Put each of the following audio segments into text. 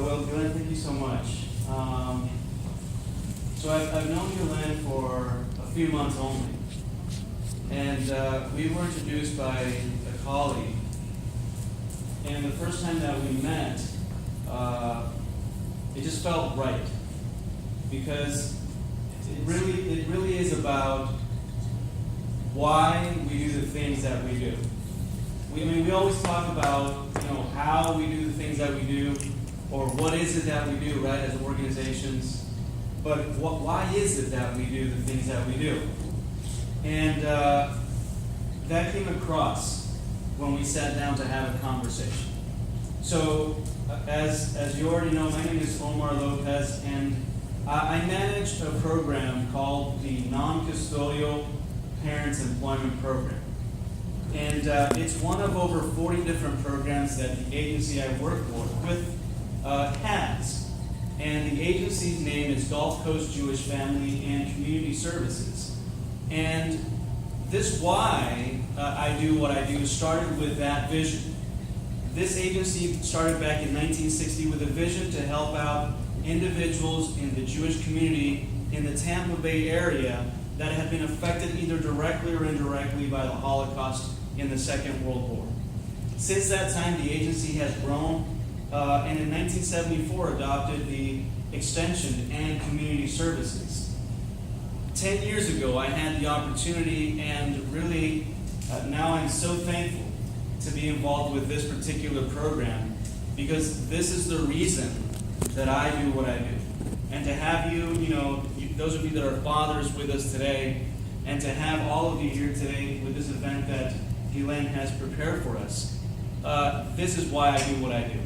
Well, Guylene, thank you so much. So I've known Guylene for a few months only. And we were introduced by a colleague. And the first time that we met, it just felt right. Because it really is about why we do the things that we do. We always talk about, how we do the things that we do, or what is it that we do, right, as organizations. But why is it that we do the things that we do? And that came across when we sat down to have a conversation. So, as you already know, my name is Omar Lopez, and I manage a program called the Non-Custodial Parents Employment Program. And it's one of over 40 different programs that the agency I work with has. And the agency's name is Gulf Coast Jewish Family and Community Services. And this why I do what I do started with that vision. This agency started back in 1960 with a vision to help out individuals in the Jewish community in the Tampa Bay area that had been affected either directly or indirectly by the Holocaust in the Second World War. Since that time, the agency has grown, and in 1974 adopted the extension and community services. 10 years ago, I had the opportunity, and really now I'm so thankful to be involved with this particular program, because this is the reason that I do what I do. And to have you, those of you that are fathers with us today, and to have all of you here today with this event that Guylene has prepared for us, this is why I do what I do.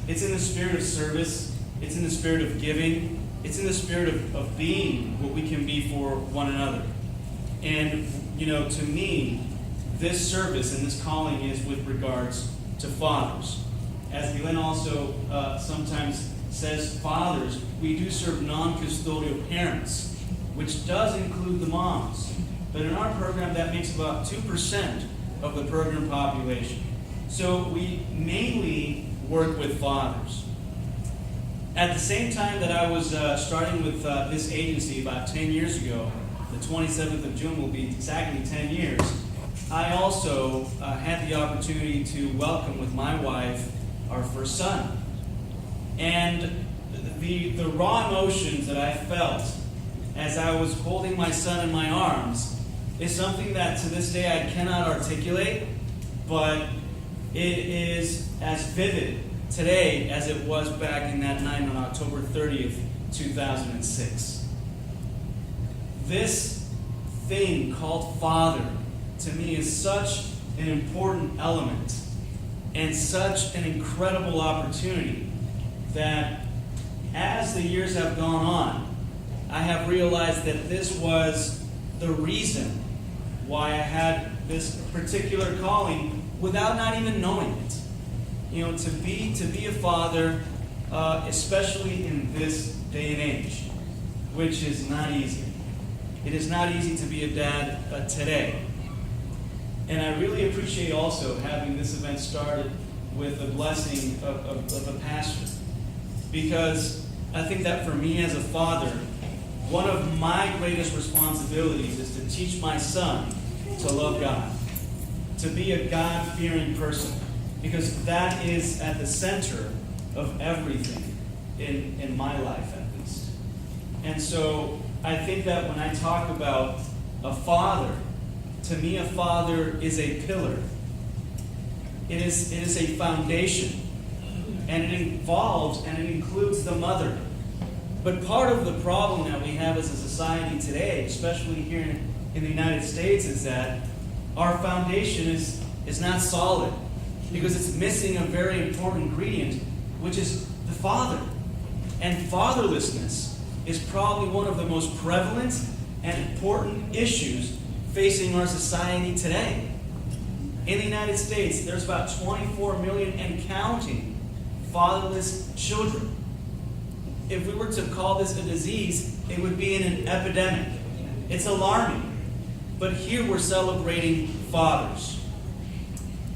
It's in the spirit of service, it's in the spirit of giving, it's in the spirit of being what we can be for one another. And, to me, this service and this calling is with regards to fathers. As Guylene also sometimes says, fathers, we do serve non-custodial parents, which does include the moms. But in our program, that makes about 2% of the program population. So we mainly work with fathers. At the same time that I was starting with this agency about 10 years ago, the 27th of June will be exactly 10 years, I also had the opportunity to welcome with my wife our first son. And the raw emotions that I felt as I was holding my son in my arms is something that to this day I cannot articulate, but it is as vivid today as it was back in that night on October 30th, 2006. This thing called father, to me, is such an important element and such an incredible opportunity that as the years have gone on, I have realized that this was the reason why I had this particular calling without not even knowing it. To be a father, especially in this day and age, which is not easy. It is not easy to be a dad today. And I really appreciate also having this event started with the blessing of a pastor. Because I think that for me as a father, one of my greatest responsibilities is to teach my son to love God, to be a God-fearing person, because that is at the center of everything in my life, at least. And so I think that when I talk about a father, to me a father is a pillar. It is a foundation, and it involves and it includes the mother. But part of the problem that we have as a society today, especially here in the United States, is that our foundation is not solid because it's missing a very important ingredient, which is the father. And fatherlessness is probably one of the most prevalent and important issues facing our society today. In the United States, there's about 24 million and counting fatherless children. If we were to call this a disease, it would be an epidemic. It's alarming. But here we're celebrating fathers.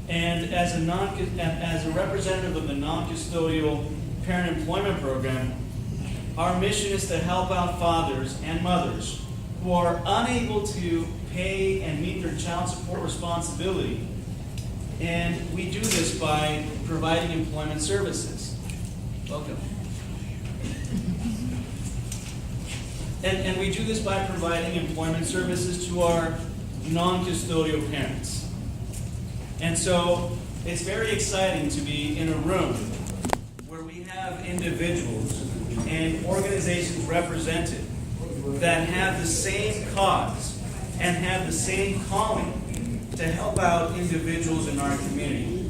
And as a representative of the non-custodial Parent Employment Program, our mission is to help out fathers and mothers who are unable to pay and meet their child support responsibility. And we do this by providing employment services. Welcome. And we do this by providing employment services to our non-custodial parents. And so it's very exciting to be in a room where we have individuals and organizations represented that have the same cause and have the same calling to help out individuals in our community.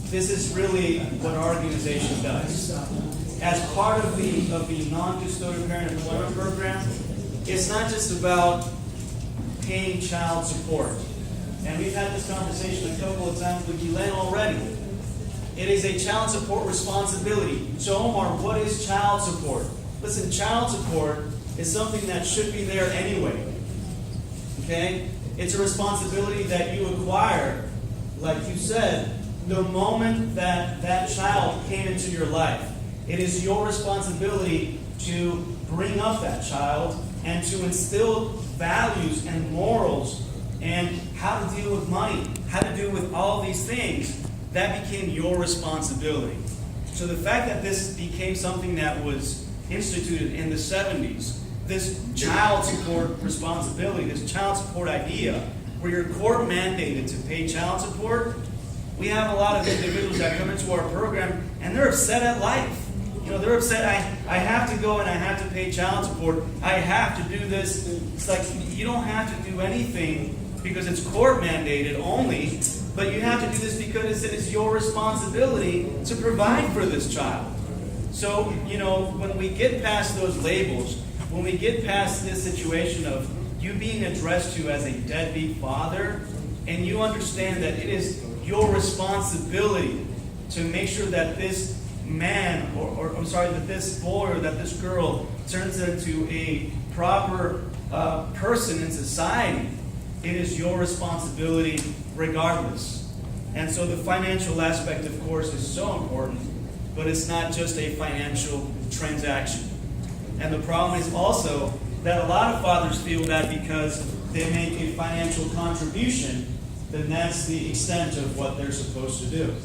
This is really what our organization does. As part of the non-custodial parent employment program, it's not just about paying child support. And we've had this conversation a couple of times with Guylene already. It is a child support responsibility. So Omar, what is child support? Listen, child support is something that should be there anyway. Okay? It's a responsibility that you acquire, like you said, the moment that that child came into your life. It is your responsibility to bring up that child and to instill values and morals and how to deal with money, how to deal with all these things. That became your responsibility. So the fact that this became something that was instituted in the 70s, this child support responsibility, this child support idea, where you're court mandated to pay child support, we have a lot of individuals that come into our program and they're upset at life. You know, they're upset, I have to go and I have to pay child support. I have to do this. It's like, you don't have to do anything because it's court mandated only, but you have to do this because it is your responsibility to provide for this child. So, you know, when we get past those labels, when we get past this situation of you being addressed to as a deadbeat father, and you understand that it is your responsibility to make sure that this man, that this boy or that this girl turns into a proper person in society, it is your responsibility regardless. And so the financial aspect, of course, is so important, but it's not just a financial transaction. And the problem is also that a lot of fathers feel that because they make a financial contribution, then that's the extent of what they're supposed to do.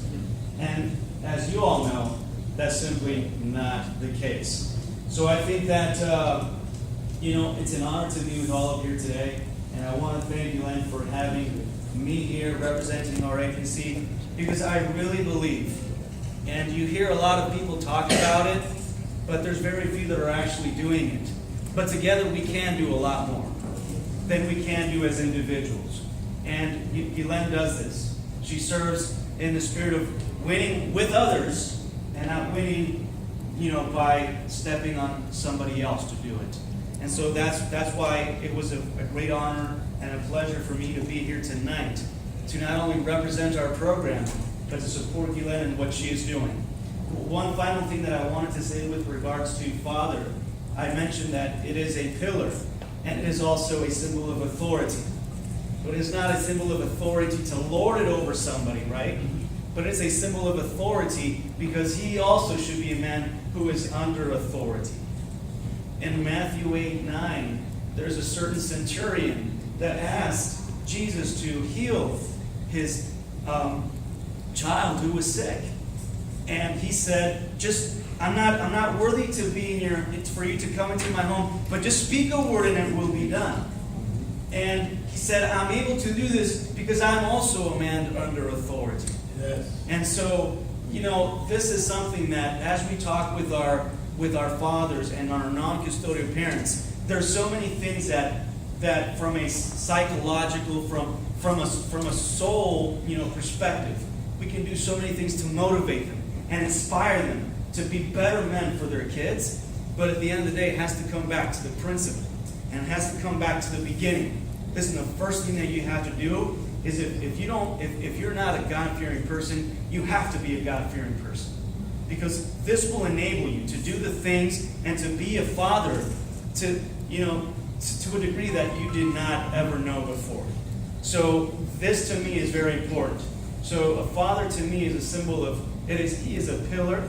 And as you all know, that's simply not the case. So I think that, it's an honor to be with all of you today. And I want to thank you, Len, for having me here representing our agency, because I really believe, and you hear a lot of people talk about it, but there's very few that are actually doing it. But together we can do a lot more than we can do as individuals. And Guylene does this. She serves in the spirit of winning with others and not winning, by stepping on somebody else to do it. And so that's why it was a great honor and a pleasure for me to be here tonight to not only represent our program, but to support Guylene in what she is doing. One final thing that I wanted to say with regards to father, I mentioned that it is a pillar and it is also a symbol of authority. But it's not a symbol of authority to lord it over somebody, right? But it's a symbol of authority because he also should be a man who is under authority. In Matthew 8:9, there's a certain centurion that asked Jesus to heal his child who was sick. And he said, I'm not worthy to be in for you to come into my home, but just speak a word and it will be done. And he said, I'm able to do this because I'm also a man under authority. Yes. And so, this is something that as we talk with our fathers and our non-custodial parents, there's so many things that from a psychological, from a soul, perspective, we can do so many things to motivate them and inspire them to be better men for their kids. But at the end of the day, it has to come back to the principle. And it has to come back to the beginning. Listen, the first thing that you have to do is if you're not a God-fearing person, you have to be a God-fearing person. Because this will enable you to do the things and to be a father to a degree that you did not ever know before. So this to me is very important. So a father to me is a symbol of, he is a pillar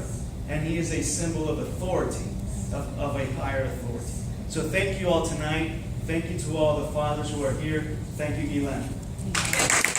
and he is a symbol of authority, of a higher authority. So thank you all tonight. Thank you to all the fathers who are here. Thank you, Guylene.